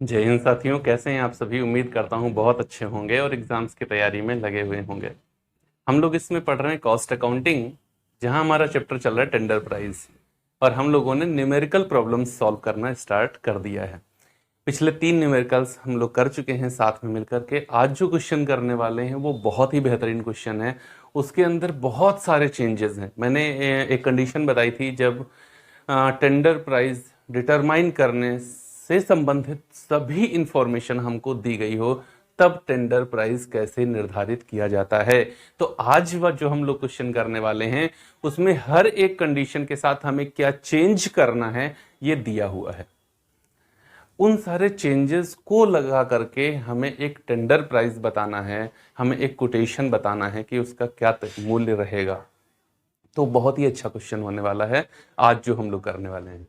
जय हिंद साथियों, कैसे हैं आप सभी। उम्मीद करता हूं बहुत अच्छे होंगे और एग्जाम्स की तैयारी में लगे हुए होंगे। हम लोग इसमें पढ़ रहे हैं कॉस्ट अकाउंटिंग, जहां हमारा चैप्टर चल रहा है टेंडर प्राइस। और हम लोगों ने न्यूमेरिकल प्रॉब्लम्स सॉल्व करना स्टार्ट कर दिया है। पिछले 3 न्यूमेरिकल्स हम लोग कर चुके हैं साथ में मिलकर के। आज जो क्वेश्चन करने वाले हैं वो बहुत ही बेहतरीन क्वेश्चन है। उसके अंदर बहुत सारे चेंजेस हैं। मैंने एक कंडीशन बताई थी, जब टेंडर प्राइस डिटरमाइन करने से संबंधित सभी इंफॉर्मेशन हमको दी गई हो, तब टेंडर प्राइस कैसे निर्धारित किया जाता है। तो आज वह जो हम लोग क्वेश्चन करने वाले हैं उसमें हर एक कंडीशन के साथ हमें क्या चेंज करना है ये दिया हुआ है। उन सारे चेंजेस को लगा करके हमें एक टेंडर प्राइस बताना है, हमें एक कोटेशन बताना है कि उसका क्या मूल्य रहेगा। तो बहुत ही अच्छा क्वेश्चन होने वाला है आज जो हम लोग करने वाले हैं।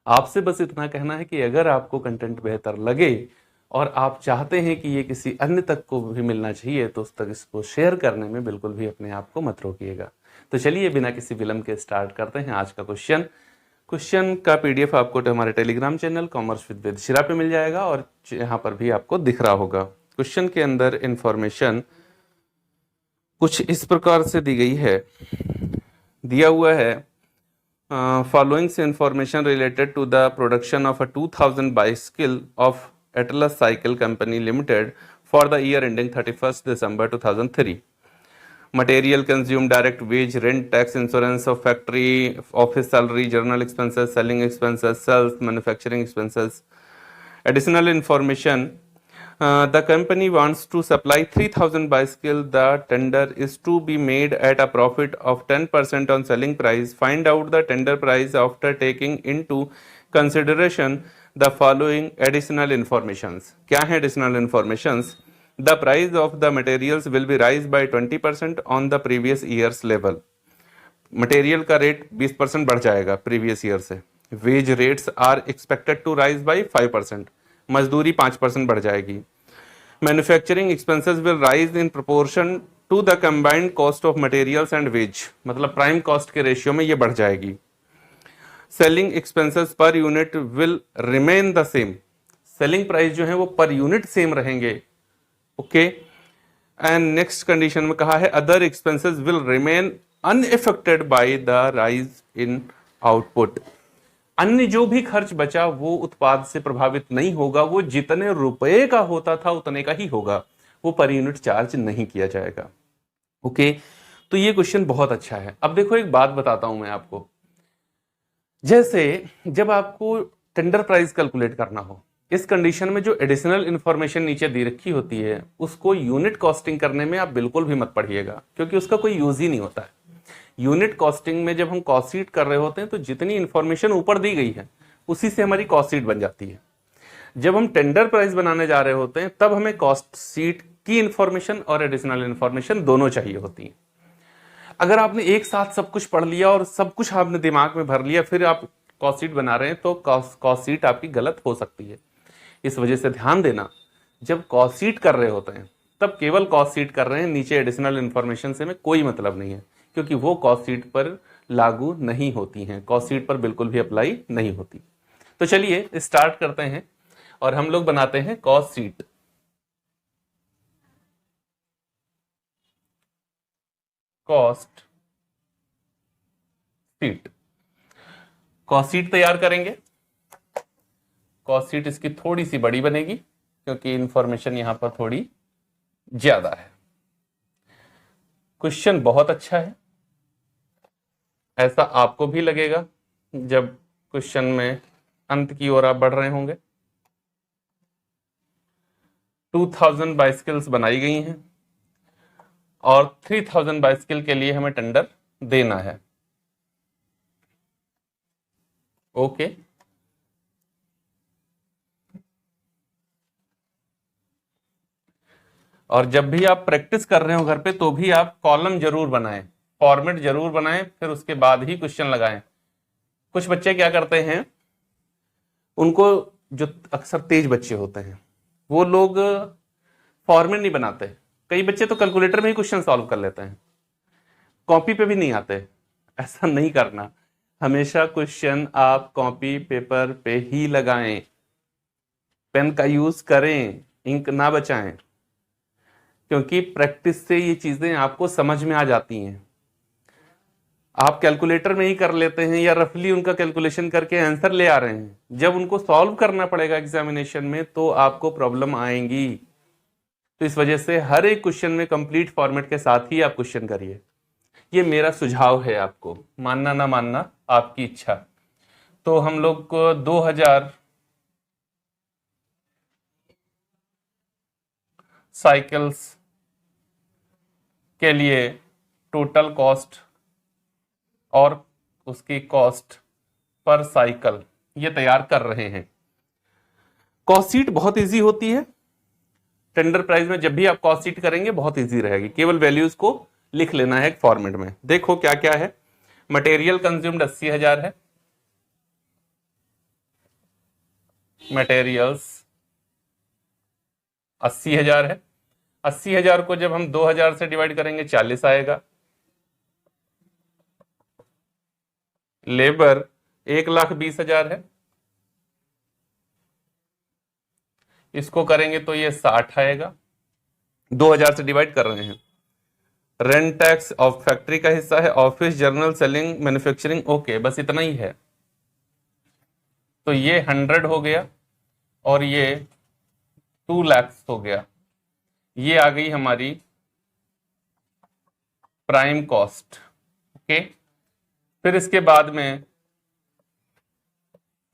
आपसे बस इतना कहना है कि अगर आपको कंटेंट बेहतर लगे और आप चाहते हैं कि ये किसी अन्य तक को भी मिलना चाहिए, तो उस तक इसको शेयर करने में बिल्कुल भी अपने आप को मत रोकिएगा। तो चलिए बिना किसी विलंब के स्टार्ट करते हैं आज का क्वेश्चन। क्वेश्चन का पीडीएफ आपको हमारे Telegram channel commerce with Vedashira पे मिल जाएगा और यहाँ पर भी आपको दिख रहा होगा। क्वेश्चन के अंदर इंफॉर्मेशन कुछ इस प्रकार से दी गई है। दिया हुआ है, following information related to the production of a 2000 bicycle of Atlas Cycle Company Limited for the year ending 31st December 2003. Material consumed, direct wage, rent, tax, insurance of factory, office salary, journal expenses, selling expenses, sales, manufacturing expenses. Additional information, the company wants to supply 3000 bicycle. The tender is to be made at a profit of 10% on selling price. Find out the tender price after taking into consideration the following additional informations. क्या है additional informations? The price of the materials will be raised by 20% on the previous year's level. Material का rate 20% बढ़ जाएगा previous year से। Wage rates are expected to rise by 5%, मजदूरी 5% बढ़ जाएगी। Manufacturing expenses will rise in proportion to the combined cost of materials and wage, मतलब prime cost के ratio में ये बढ़ जाएगी। Selling expenses per unit will remain the same, selling price जो है वो पर यूनिट सेम रहेंगे। ओके। एंड नेक्स्ट कंडीशन में कहा है other expenses will remain unaffected by the rise in output. अन्य जो भी खर्च बचा वो उत्पाद से प्रभावित नहीं होगा, वो जितने रुपए का होता था उतने का ही होगा, वो पर यूनिट चार्ज नहीं किया जाएगा। ओके। तो ये क्वेश्चन बहुत अच्छा है। अब देखो एक बात बताता हूं मैं आपको। जैसे जब आपको टेंडर प्राइस कैलकुलेट करना हो, इस कंडीशन में जो एडिशनल इंफॉर्मेशन नीचे दी रखी होती है उसको यूनिट कॉस्टिंग करने में आप बिल्कुल भी मत पढ़िएगा, क्योंकि उसका कोई यूज ही नहीं होता है। यूनिट कॉस्टिंग में जब हम कॉस्ट शीट कर रहे होते हैं तो जितनी इंफॉर्मेशन ऊपर दी गई है उसी से हमारी कॉस्ट शीट बन जाती है। जब हम टेंडर प्राइस बनाने जा रहे होते हैं तब हमें कॉस्ट शीट की इंफॉर्मेशन और एडिशनल इंफॉर्मेशन दोनों चाहिए होती है। अगर आपने एक साथ सब कुछ पढ़ लिया और सब कुछ आपने दिमाग में भर लिया फिर आप कॉस्ट शीट बना रहे हैं तो कॉस्ट शीट आपकी गलत हो सकती है। इस वजह से ध्यान देना, जब कॉस्ट शीट कर रहे होते हैं तब केवल कॉस्ट शीट कर रहे हैं, नीचे एडिशनल इंफॉर्मेशन से में कोई मतलब नहीं है, क्योंकि वो कॉस्ट शीट पर लागू नहीं होती हैं, कॉस्ट शीट पर बिल्कुल भी अप्लाई नहीं होती। तो चलिए स्टार्ट करते हैं और हम लोग बनाते हैं cost sheet. Cost sheet, cost sheet तैयार करेंगे। कॉस्ट शीट इसकी थोड़ी सी बड़ी बनेगी क्योंकि इंफॉर्मेशन यहां पर थोड़ी ज्यादा है। क्वेश्चन बहुत अच्छा है, ऐसा आपको भी लगेगा जब क्वेश्चन में अंत की ओर आप बढ़ रहे होंगे। 2000 बाइसिकल्स बनाई गई हैं और 3000 बाइसिकल के लिए हमें टेंडर देना है। ओके। और जब भी आप प्रैक्टिस कर रहे हो घर पे तो भी आप कॉलम जरूर बनाएं, फॉर्मेट जरूर बनाएं, फिर उसके बाद ही क्वेश्चन लगाएं। कुछ बच्चे क्या करते हैं, उनको जो अक्सर तेज बच्चे होते हैं वो लोग फॉर्मेट नहीं बनाते। कई बच्चे तो कैलकुलेटर में ही क्वेश्चन सॉल्व कर लेते हैं, कॉपी पे भी नहीं आते। ऐसा नहीं करना, हमेशा क्वेश्चन आप कॉपी पेपर पे ही लगाएं। पेन का यूज करें, इंक ना बचाएं, क्योंकि प्रैक्टिस से ये चीजें आपको समझ में आ जाती हैं। आप कैलकुलेटर में ही कर लेते हैं या रफली उनका कैलकुलेशन करके आंसर ले आ रहे हैं, जब उनको सॉल्व करना पड़ेगा एग्जामिनेशन में तो आपको प्रॉब्लम आएंगी। तो इस वजह से हर एक क्वेश्चन में कंप्लीट फॉर्मेट के साथ ही आप क्वेश्चन करिए। ये मेरा सुझाव है, आपको मानना ना मानना आपकी इच्छा। तो हम लोग को 2000 साइकिल्स के लिए टोटल कॉस्ट और उसकी कॉस्ट पर साइकिल ये तैयार कर रहे हैं। कॉस्ट शीट बहुत इजी होती है। टेंडर प्राइस में जब भी आप कॉस्ट शीट करेंगे बहुत इजी रहेगी, केवल वैल्यूज को लिख लेना है एक फॉर्मेट में। देखो क्या क्या है। मटेरियल कंज्यूम्ड 80,000 है, मटेरियल्स 80,000 है। 80,000 को जब हम 2000 से डिवाइड करेंगे 40 आएगा। लेबर 1,20,000 है, इसको करेंगे तो ये 60 आएगा, 2000 से डिवाइड कर रहे हैं। रेंट टैक्स ऑफ फैक्ट्री का हिस्सा है, office journal selling manufacturing, okay बस इतना ही है। तो ये 100 हो गया और ये 2 लाख हो गया। ये आ गई हमारी प्राइम कॉस्ट। ओके, फिर इसके बाद में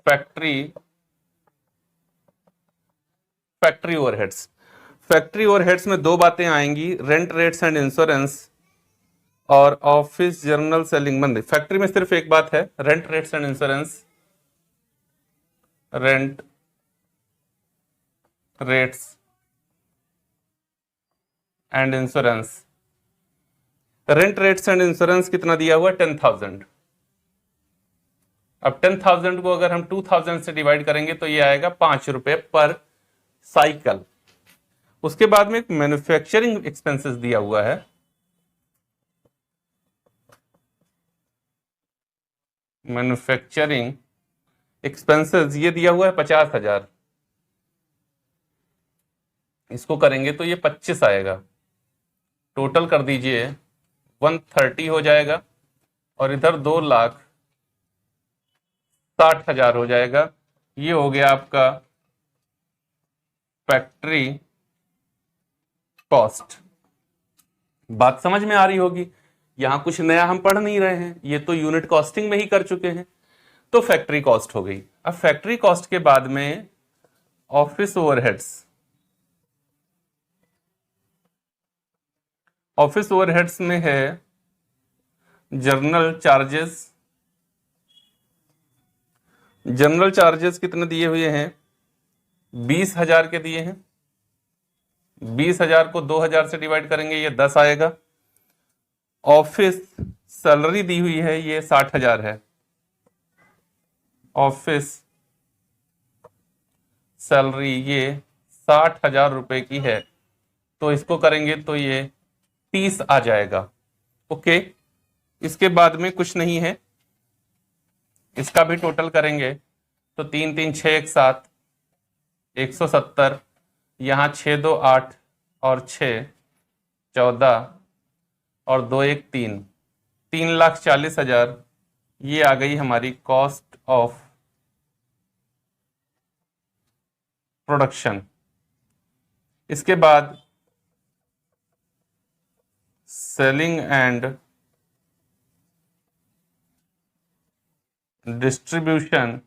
फैक्ट्री ओवरहेड्स। फैक्ट्री ओवरहेड्स में दो बातें आएंगी, रेंट रेट्स एंड इंश्योरेंस और ऑफिस जर्नल सेलिंग। बंद। फैक्ट्री में सिर्फ एक बात है, rent rates and insurance, rent rates and insurance. Rent rates and insurance कितना दिया हुआ है? 10,000। अब 10,000 को अगर हम 2,000 से डिवाइड करेंगे तो ये आएगा 5 रुपए पर साइकिल। उसके बाद में एक मैन्युफैक्चरिंग एक्सपेंसेस दिया हुआ है, मैन्युफैक्चरिंग एक्सपेंसेस ये दिया हुआ है 50,000। इसको करेंगे तो ये 25 आएगा। टोटल कर दीजिए 130 हो जाएगा और इधर 2,60,000 हो जाएगा। ये हो गया आपका फैक्ट्री कॉस्ट। बात समझ में आ रही होगी, यहां कुछ नया हम पढ़ नहीं रहे हैं, ये तो यूनिट कॉस्टिंग में ही कर चुके हैं। तो फैक्ट्री कॉस्ट हो गई। अब फैक्ट्री कॉस्ट के बाद में ऑफिस ओवरहेड्स। ऑफिस ओवरहेड्स में है जर्नल चार्जेस। जनरल चार्जेस कितने दिए हुए हैं? 20,000 के दिए हैं। 20,000 को 2,000 से डिवाइड करेंगे ये 10 आएगा। ऑफिस सैलरी दी हुई है, ये 60,000 है। ऑफिस सैलरी ये 60,000 रुपए की है, तो इसको करेंगे तो ये 30 आ जाएगा। ओके, इसके बाद में कुछ नहीं है, इसका भी टोटल करेंगे तो 3 3 6 1 7 170, यहां 6 2 8 और 6 14 और 2 1 3, 3,40,000 ये आ गई हमारी कॉस्ट ऑफ प्रोडक्शन। इसके बाद selling and distribution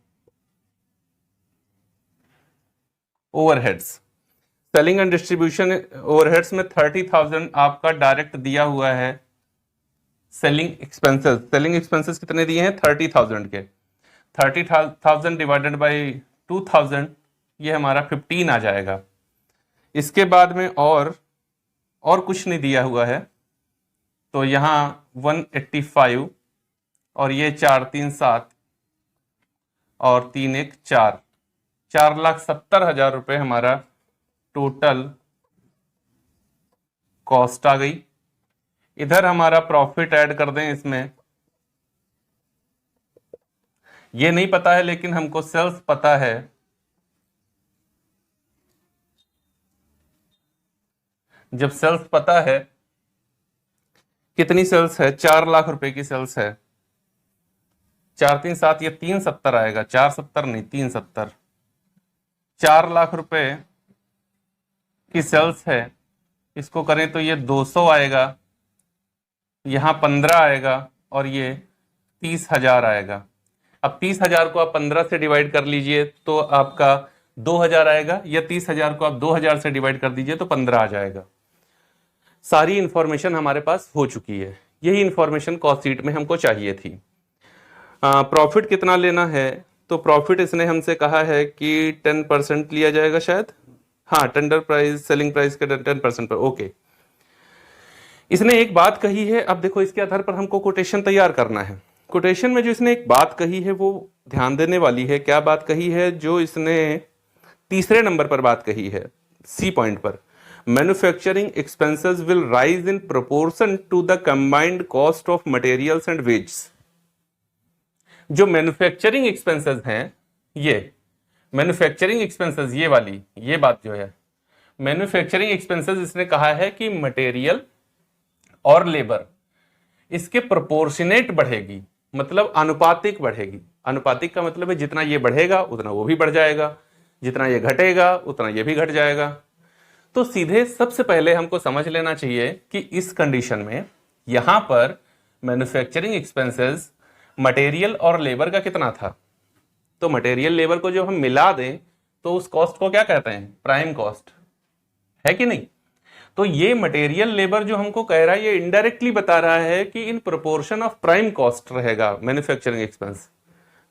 overheads. Selling and distribution overheads में 30,000 आपका डायरेक्ट दिया हुआ है। सेलिंग एक्सपेंसेस, सेलिंग एक्सपेंसेस कितने दिए हैं? 30,000 के। 30,000 डिवाइडेड बाई 2,000 ये हमारा 15 आ जाएगा। इसके बाद में और कुछ नहीं दिया हुआ है, तो यहां 185 और ये 4 3 7 और 3 1 4, 4,70,000 रुपए हमारा टोटल कॉस्ट आ गई। इधर हमारा प्रॉफिट ऐड कर दें इसमें, ये नहीं पता है लेकिन हमको सेल्स पता है, जब सेल्स पता है कितनी सेल्स है, 4 लाख रुपए की सेल्स है, 4 3 7 ये 370 आएगा, 470 नहीं 370, 4 लाख रुपए की सेल्स है, इसको करें तो ये 200 आएगा, यहां 15 आएगा और ये 30,000 आएगा। अब 30,000 को आप 15 से डिवाइड कर लीजिए तो आपका 2,000 आएगा, या 30,000 को आप 2,000 से डिवाइड कर दीजिए तो 15 आ जाएगा। सारी इंफॉर्मेशन हमारे पास हो चुकी है, यही इंफॉर्मेशन कॉस्ट शीट में हमको चाहिए थी। प्रॉफिट कितना लेना है, तो प्रॉफिट इसने हमसे कहा है कि 10% लिया जाएगा शायद, हाँ टेंडर प्राइस सेलिंग प्राइस के 10% पर, ओके। इसने एक बात कही है, अब देखो इसके आधार पर हमको कोटेशन तैयार करना है। कोटेशन में जो इसने एक बात कही है वो ध्यान देने वाली है। क्या बात कही है, जो इसने तीसरे नंबर पर बात कही है, सी पॉइंट पर, manufacturing expenses will rise in proportion to the combined cost of materials and wages. जो मैन्युफैक्चरिंग एक्सपेंसेस हैं, ये मैन्युफैक्चरिंग एक्सपेंसेस, ये वाली ये बात जो है मैन्युफैक्चरिंग एक्सपेंसेस, इसने कहा है कि मटेरियल और लेबर इसके प्रोपोर्शनेट बढ़ेगी, मतलब अनुपातिक बढ़ेगी। अनुपातिक का मतलब है जितना ये बढ़ेगा उतना वो भी बढ़ जाएगा, जितना ये घटेगा उतना ये भी घट जाएगा। तो सीधे सबसे पहले हमको समझ लेना चाहिए कि इस कंडीशन में यहां पर मैन्युफैक्चरिंग एक्सपेंसेस मटेरियल और लेबर का कितना था, तो मटेरियल लेबर को जब हम मिला दें तो उस कॉस्ट को क्या कहते हैं, प्राइम कॉस्ट, है कि नहीं। तो ये मटेरियल लेबर जो हमको कह रहा है, ये इनडायरेक्टली बता रहा है कि in proportion of prime cost रहेगा मैन्युफैक्चरिंग एक्सपेंस।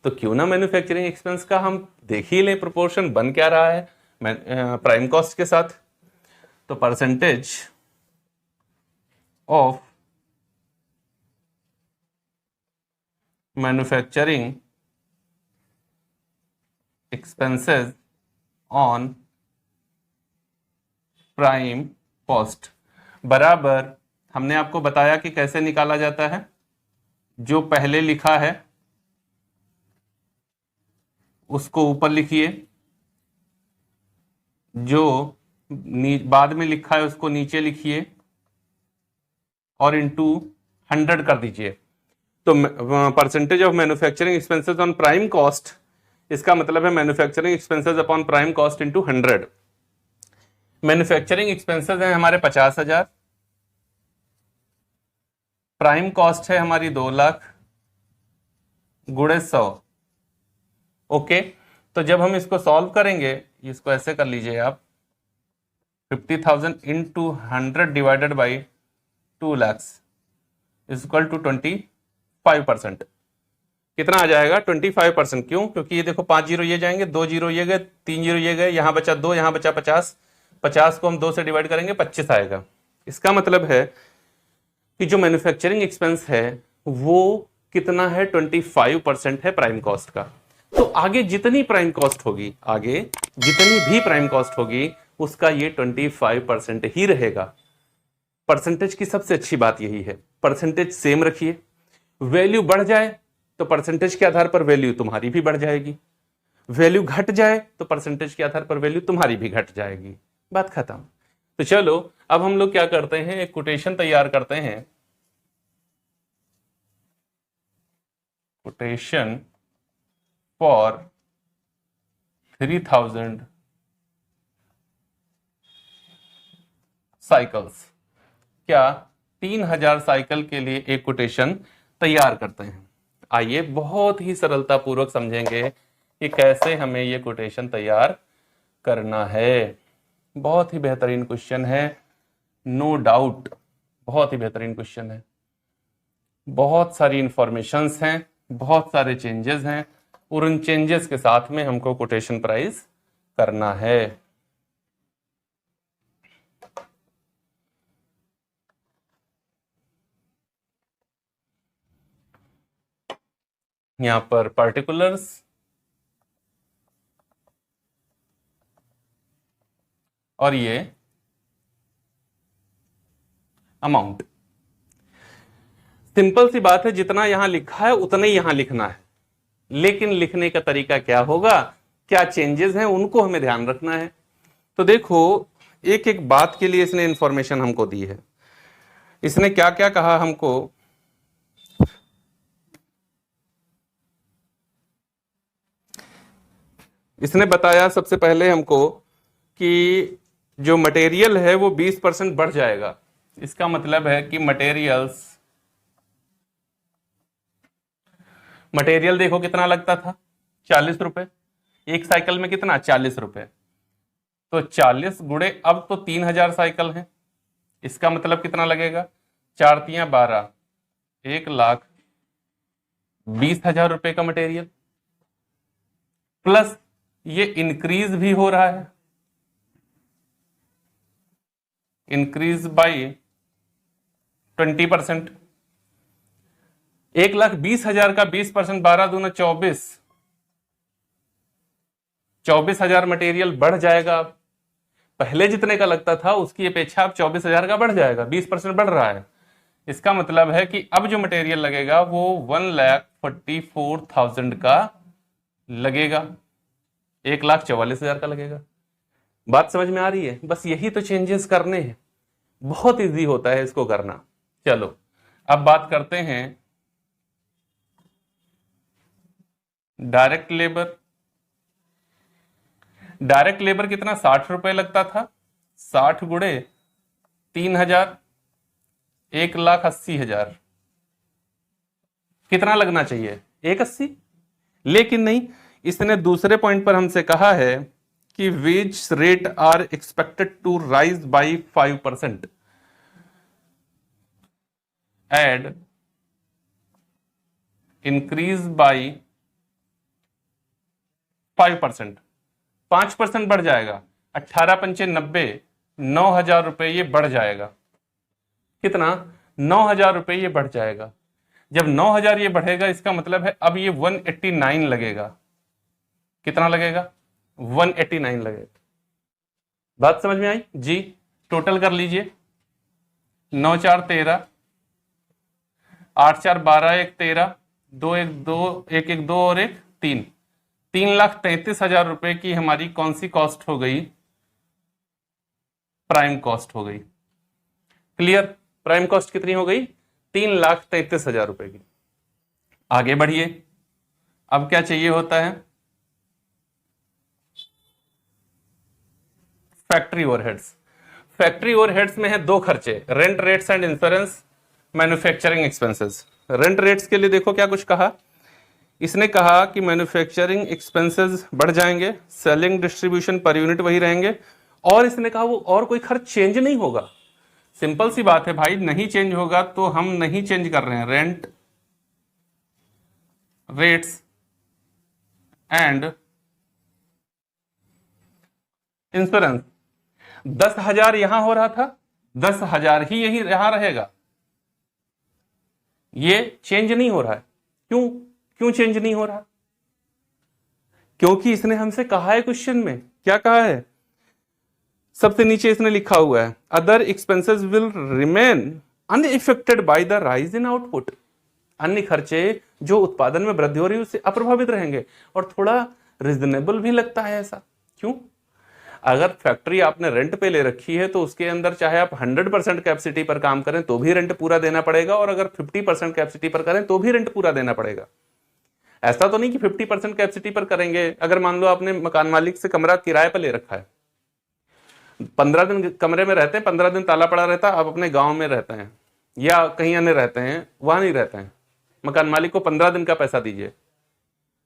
तो क्यों ना मैन्युफैक्चरिंग एक्सपेंस का हम देख ही लें प्रोपोर्शन बन क्या रहा है प्राइम कॉस्ट के साथ। तो percentage of manufacturing expenses on prime cost बराबर, हमने आपको बताया कि कैसे निकाला जाता है। जो पहले लिखा है उसको ऊपर लिखिए, जो बाद में लिखा है उसको नीचे लिखिए और इनटू 100 कर दीजिए। तो percentage of manufacturing expenses on prime cost, इसका मतलब है manufacturing expenses upon prime cost into 100। Manufacturing expenses है हमारे 50,000, प्राइम कॉस्ट है हमारी 2 लाख गुणे 100। ओके, तो जब हम इसको सॉल्व करेंगे, इसको ऐसे कर लीजिए आप, 50,000 into 100 divided by 2 lakh is equal to 25%। कितना आ जाएगा, 25%। क्यों, क्योंकि ये देखो 5 जीरो ये जाएंगे, 2 जीरो ये गए, 3 जीरो ये गए, यहां बचा 2, यहां बचा 50, 50 को हम 2 से डिवाइड करेंगे 25 आएगा। इसका मतलब है कि जो मैन्युफैक्चरिंग एक्सपेंस है वो कितना है, 25% है प्राइम कॉस्ट का। तो आगे जितनी प्राइम कॉस्ट होगी, आगे जितनी भी प्राइम कॉस्ट होगी उसका ये 25% ही रहेगा। परसेंटेज की सबसे अच्छी बात यही है, परसेंटेज सेम रखिए, वैल्यू बढ़ जाए तो परसेंटेज के आधार पर वैल्यू तुम्हारी भी बढ़ जाएगी, वैल्यू घट जाए तो परसेंटेज के आधार पर वैल्यू तुम्हारी भी घट जाएगी, बात खत्म। तो चलो अब हम लोग क्या करते हैं, एक कोटेशन तैयार करते हैं। कोटेशन फॉर 3000 साइकिल्स, क्या 3000 साइकिल के लिए एक कोटेशन तैयार करते हैं। आइए बहुत ही सरलता पूर्वक समझेंगे कि कैसे हमें ये कोटेशन तैयार करना है। बहुत ही बेहतरीन क्वेश्चन है, नो डाउट, बहुत ही बेहतरीन क्वेश्चन है। बहुत सारी इंफॉर्मेशंस हैं, बहुत सारे चेंजेस हैं और उन चेंजेस के साथ में हमको कोटेशन प्राइस करना है। यहां पर पर्टिकुलर्स और ये अमाउंट। सिंपल सी बात है, जितना यहां लिखा है उतना ही यहां लिखना है, लेकिन लिखने का तरीका क्या होगा, क्या चेंजेस हैं, उनको हमें ध्यान रखना है। तो देखो एक एक बात के लिए इसने इंफॉर्मेशन हमको दी है। इसने क्या क्या कहा हमको, इसने बताया सबसे पहले हमको कि जो मटेरियल है वो 20% बढ़ जाएगा। इसका मतलब है कि मटेरियल देखो कितना लगता था, 40 रुपए एक साइकिल में, कितना 40 रुपए, तो 40 गुणे अब तो 3000 साइकिल है, इसका मतलब कितना लगेगा, 4 तियां 12, 1,20,000 रुपए का मटेरियल, प्लस ये इंक्रीज भी हो रहा है, इंक्रीज बाई 20%। 1,20,000 का 20%, 12 दूना 24, 24,000 मटेरियल बढ़ जाएगा। पहले जितने का लगता था उसकी अपेक्षा अब 24,000 का बढ़ जाएगा, 20% बढ़ रहा है। इसका मतलब है कि अब जो मटेरियल लगेगा वो 1,44,000 का लगेगा, 1,44,000 का लगेगा। बात समझ में आ रही है? बस यही तो चेंजेस करने हैं, बहुत इजी होता है इसको करना। चलो अब बात करते हैं डायरेक्ट लेबर। डायरेक्ट लेबर कितना, 60 रुपए लगता था, 60 गुणे 3,000, 1,80,000, कितना लगना चाहिए, 180। लेकिन नहीं, इसने दूसरे पॉइंट पर हमसे कहा है कि wage rate are expected to rise by 5%, add increase by 5%, 5% बढ़ जाएगा, 18 पंचे 90, 9,000 रुपए ये बढ़ जाएगा। कितना, 9,000 रुपए ये बढ़ जाएगा। जब 9,000 ये बढ़ेगा इसका मतलब है अब ये 189 लगेगा। कितना लगेगा, 189 लगेगा। बात समझ में आई जी? टोटल कर लीजिए, 9 4 13, 8 4 12, 1 13, 2 1 2, 1 1 2 और 1 3, 3,33,000 रुपए की हमारी कौन सी कॉस्ट हो गई, प्राइम कॉस्ट हो गई। क्लियर? प्राइम कॉस्ट कितनी हो गई, 3,33,000 रुपए की। आगे बढ़िए, अब क्या चाहिए होता है, फैक्ट्री ओवरहेड्स। फैक्ट्री ओवरहेड्स में है दो खर्चे, rent rates and insurance, manufacturing expenses. Rent rates के लिए देखो क्या कुछ कहा, इसने कहा कि मैन्युफैक्चरिंग एक्सपेंसेस बढ़ जाएंगे, सेलिंग डिस्ट्रीब्यूशन पर यूनिट वही रहेंगे, और इसने कहा वो और कोई खर्च चेंज नहीं होगा। सिंपल सी बात है भाई, नहीं चेंज होगा तो हम नहीं चेंज कर रहे हैं। रेंट रेट्स एंड इंश्योरेंस, 10,000 यहां हो रहा था, 10,000 ही यही यहां रहेगा, ये चेंज नहीं हो रहा है। क्यों क्यों चेंज नहीं हो रहा? क्योंकि इसने हमसे कहा है क्वेश्चन में, क्या कहा है, सबसे नीचे इसने लिखा हुआ है other expenses will remain unaffected by the rise in output. अन्य खर्चे जो उत्पादन में वृद्धि हो रही है उससे अप्रभावित रहेंगे, और थोड़ा रिजनेबल भी लगता है ऐसा। क्यों? अगर फैक्ट्री आपने रेंट पे ले रखी है तो उसके अंदर चाहे आप 100% कैपेसिटी पर काम करें तो भी रेंट पूरा देना पड़ेगा, और अगर 50% कैपेसिटी पर करें तो भी रेंट पूरा देना पड़ेगा। ऐसा तो नहीं कि 50% कैपेसिटी पर करेंगे। अगर मान लो आपने मकान मालिक से कमरा किराए पर ले रखा है, 15 दिन कमरे में रहते हैं, 15 दिन ताला पड़ा रहता है, आप अपने गांव में रहते हैं या कहीं अन्य रहते हैं, वहां नहीं रहते हैं, मकान मालिक को 15 दिन का पैसा दीजिए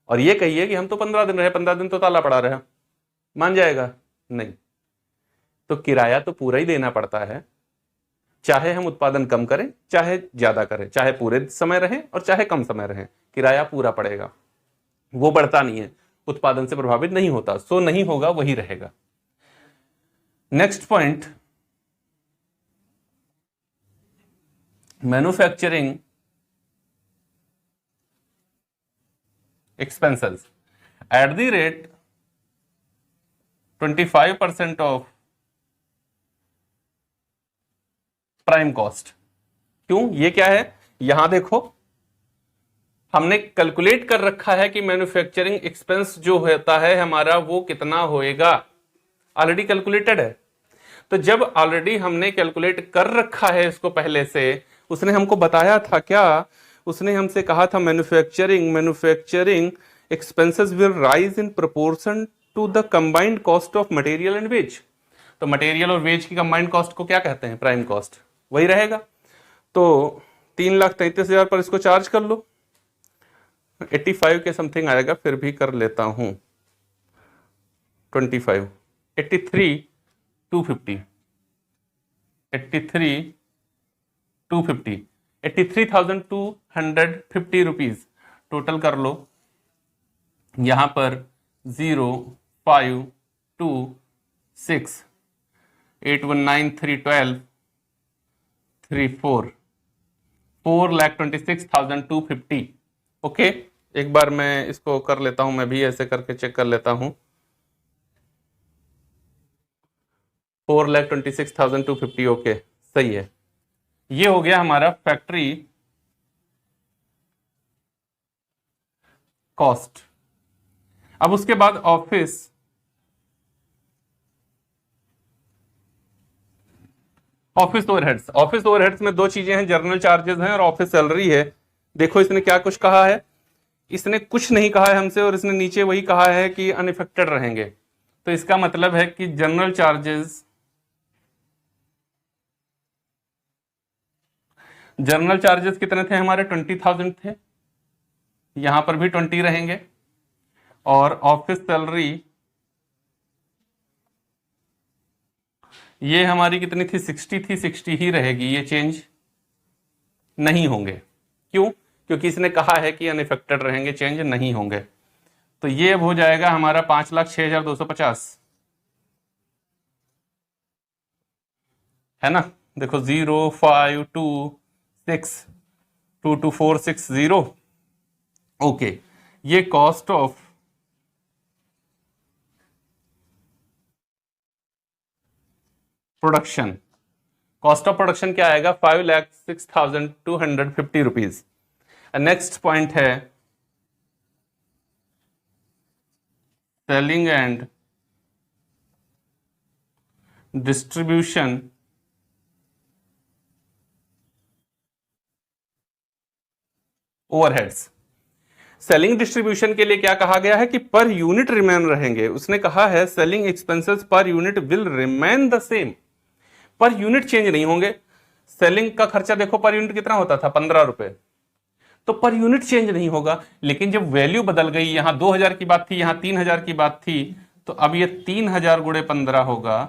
और ये कहिए कि हम तो 15 दिन रहे, 15 दिन तो ताला पड़ा रहा, मान जाएगा? नहीं। तो किराया तो पूरा ही देना पड़ता है, चाहे हम उत्पादन कम करें चाहे ज्यादा करें, चाहे पूरे समय रहें और चाहे कम समय रहें, किराया पूरा पड़ेगा। वो बढ़ता नहीं है, उत्पादन से प्रभावित नहीं होता, सो नहीं होगा, वही रहेगा। Next point, manufacturing expenses eight the rate 25% of prime cost. क्यों? ये क्या है, यहां देखो हमने कैलकुलेट कर रखा है कि मैन्युफैक्चरिंग एक्सपेंस जो होता है हमारा वो कितना होएगा, ऑलरेडी कैलकुलेटेड है। तो जब ऑलरेडी हमने कैलकुलेट कर रखा है इसको पहले से, उसने हमको बताया था क्या, उसने हमसे कहा था manufacturing expenses will rise in proportion to the combined cost of material and wage. तो मटेरियल और वेज की कंबाइंड कॉस्ट को क्या कहते हैं? प्राइम कॉस्ट, वही रहेगा। तो 3,33,000 पर इसको चार्ज कर लो, 85 के समथिंग आएगा, फिर भी कर लेता हूं 25, 83,250, 83,250 रुपीज टोटल कर लो। यहां पर 0, 5, 2, 6, 8, 1, 9, 3, 12, 3, 4, 4,26,250। ओके, एक बार मैं इसको कर लेता हूं, मैं भी ऐसे करके चेक कर लेता हूं। 4,26,250, ओके सही है। ये हो गया हमारा फैक्ट्री कॉस्ट। अब उसके बाद ऑफिस ओवरहेड्स में दो चीजें हैं, जर्नल चार्जेस हैं और ऑफिस सैलरी है। देखो इसने क्या कुछ कहा है, इसने कुछ नहीं कहा है हमसे, और इसने नीचे वही कहा है कि अनइफेक्टेड रहेंगे। तो इसका मतलब है कि जनरल चार्जेस कितने थे हमारे? 20,000 थे, यहां पर भी 20 रहेंगे। और ऑफिस सैलरी ये हमारी कितनी थी? 60 थी, 60 ही रहेगी, ये चेंज नहीं होंगे। क्यों? क्योंकि इसने कहा है कि अनइफेक्टेड रहेंगे, चेंज नहीं होंगे। तो ये अब हो जाएगा हमारा 5,06,250, है ना। देखो 0, 5, 2, 6, 2, 2, 4, 6, 0। ओके, ये कॉस्ट ऑफ प्रोडक्शन, क्या आएगा? 5,06,250 रुपीज। नेक्स्ट पॉइंट है selling and distribution overheads. Selling distribution के लिए क्या कहा गया है कि पर यूनिट रिमेन रहेंगे। उसने कहा है selling expenses per unit will remain the same, per unit change नहीं होंगे। सेलिंग का खर्चा देखो पर यूनिट कितना होता था? 15 रुपए, तो पर यूनिट चेंज नहीं होगा। लेकिन जब वैल्यू बदल गई, यहां 2,000 की बात थी, यहां 3,000 की बात थी, तो अब ये 3,000 गुणे 15 होगा,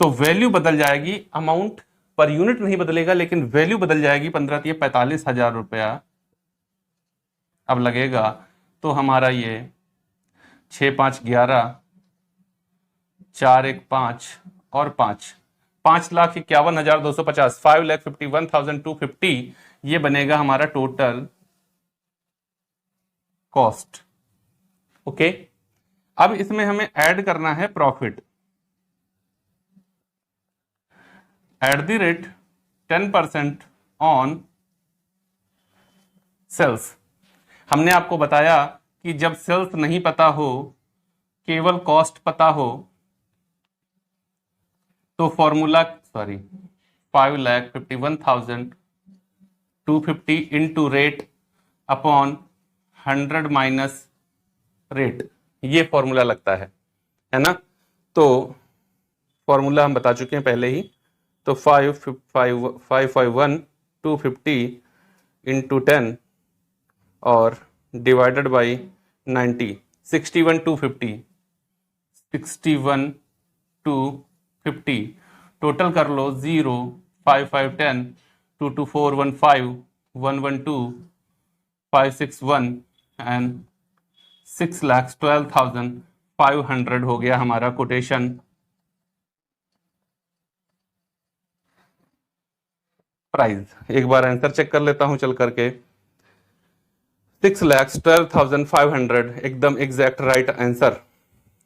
तो वैल्यू बदल जाएगी। अमाउंट पर यूनिट नहीं बदलेगा, लेकिन वैल्यू बदल जाएगी। 15 थी, 45,000 रुपया अब लगेगा। तो हमारा ये 6, 5, 11, 4, 1, 5 और 5,51,250, 5,51,250, ये बनेगा हमारा टोटल कॉस्ट। ओके, अब इसमें हमें ऐड करना है profit at the rate 10% on sales. हमने आपको बताया कि जब सेल्स नहीं पता हो, केवल कॉस्ट पता हो, तो formula 5,51,250 into rate upon 100 minus rate, ये फॉर्मूला लगता है ना। तो फॉर्मूला हम बता चुके हैं पहले ही। तो 5,51,250 इंटू 10 और डिवाइडेड बाई 90, 61,250, 61,250 टोटल कर लो। 0, 5, 5, 10, 2, 2, 4, 1, 5, 1, 1, 2, 5, 6, 1 एंड 6,12,500 हो गया हमारा कोटेशन प्राइस। एक बार आंसर चेक कर लेता हूं चल करके। 6,12,500 एकदम एग्जैक्ट राइट आंसर।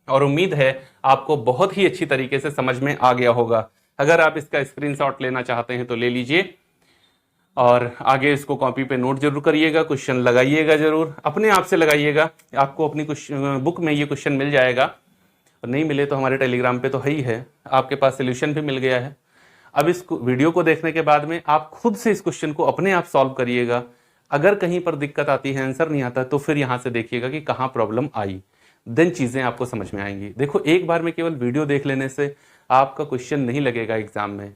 और उम्मीद है आपको बहुत ही अच्छी तरीके से समझ में आ गया होगा। अगर आप इसका स्क्रीनशॉट लेना चाहते हैं तो ले लीजिए, और आगे इसको कॉपी पे नोट जरूर करिएगा, क्वेश्चन लगाइएगा, जरूर अपने आप से लगाइएगा। आपको अपनी बुक में ये क्वेश्चन मिल जाएगा। और नहीं मिले तो हमारे टेलीग्राम पे तो है ही है, आपके पास सोल्यूशन भी मिल गया है। अब इस वीडियो को देखने के बाद में आप खुद से इस क्वेश्चन को अपने आप सॉल्व करिएगा। अगर कहीं पर दिक्कत आती है, आंसर नहीं आता, तो फिर यहाँ से देखिएगा कि कहाँ प्रॉब्लम आई, देन चीज़ें आपको समझ में आएंगी। देखो, एक बार में केवल वीडियो देख लेने से आपका क्वेश्चन नहीं लगेगा एग्जाम में।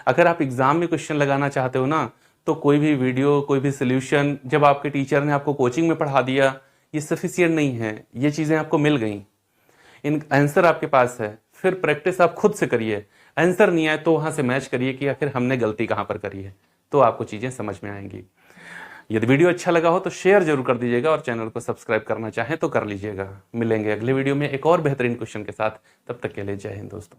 अगर आप एग्जाम में क्वेश्चन लगाना चाहते हो ना, तो कोई भी वीडियो, कोई भी सोल्यूशन जब आपके टीचर ने आपको कोचिंग में पढ़ा दिया, ये सफिशियंट नहीं है। ये चीज़ें आपको मिल गई, इन आंसर आपके पास है, फिर प्रैक्टिस आप खुद से करिए। आंसर नहीं आए तो वहां से मैच करिए कि आखिर हमने गलती कहां पर करी है, तो आपको चीजें समझ में आएंगी। यदि वीडियो अच्छा लगा हो तो शेयर जरूर कर दीजिएगा और चैनल को सब्सक्राइब करना चाहें तो कर लीजिएगा। मिलेंगे अगले वीडियो में एक और बेहतरीन क्वेश्चन के साथ, तब तक के लिए जय हिंद दोस्तों।